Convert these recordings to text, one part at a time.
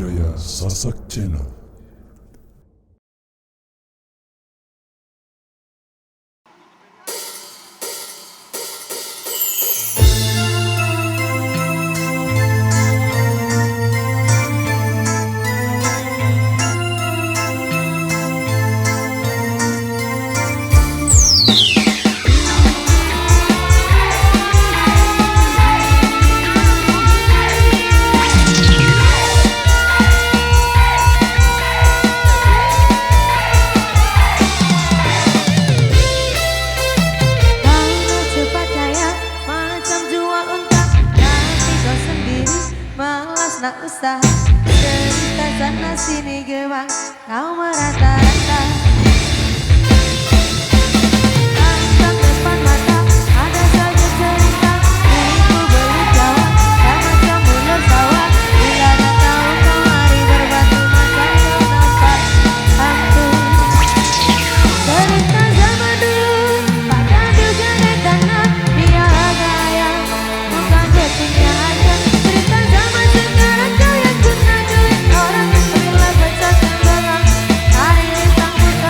Budaya Sasak Channel. Nak usah cerita sana sini gewang kau merata-rata. Tantang depan mata ada saja cerita diriku belum jawab dan macam mulut sawah. Bila tak tahu kau mari berbatu mata yang nampak hantu. Cerita zaman dulu pada juga di tanah dia gaya bukan jatuhnya aja. Cerita zaman sekarang kau yang guna duit orang bila baca tenggelam hari tentang buka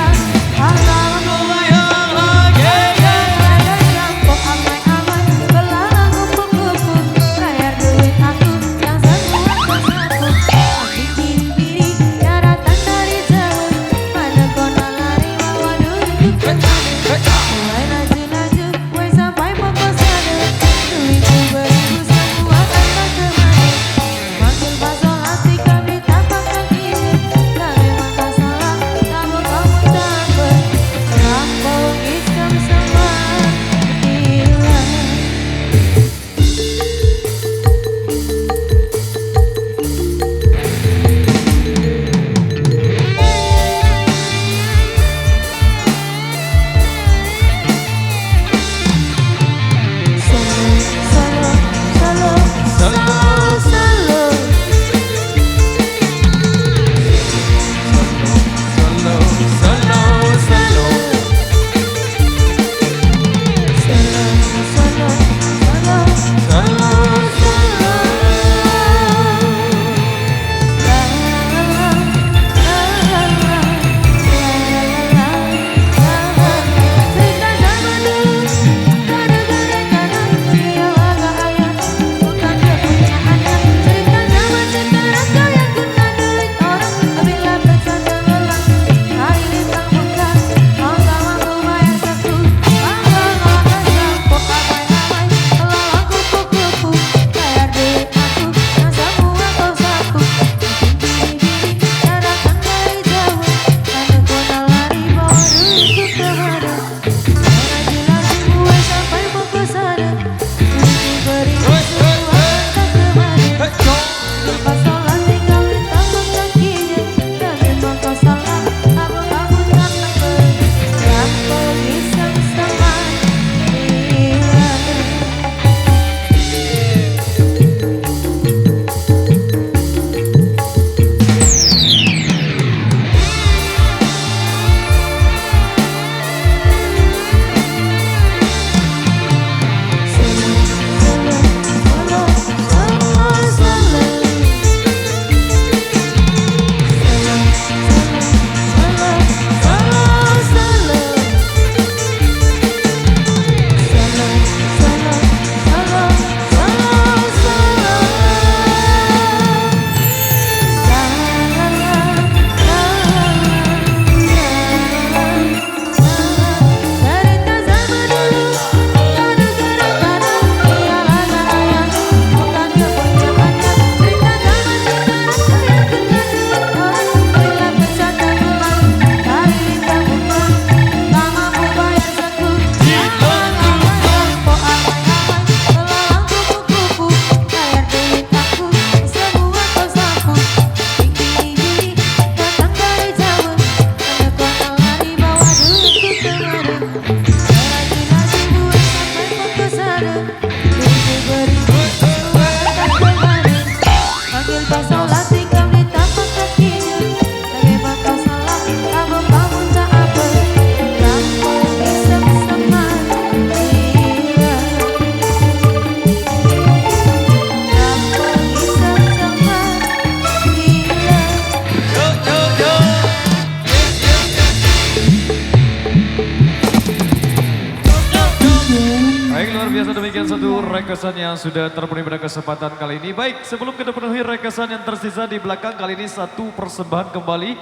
biasa demikian satu rekesan yang sudah terpenuhi pada kesempatan kali ini. Baik, sebelum kita penuhi rekesan yang tersisa di belakang, kali ini satu persembahan kembali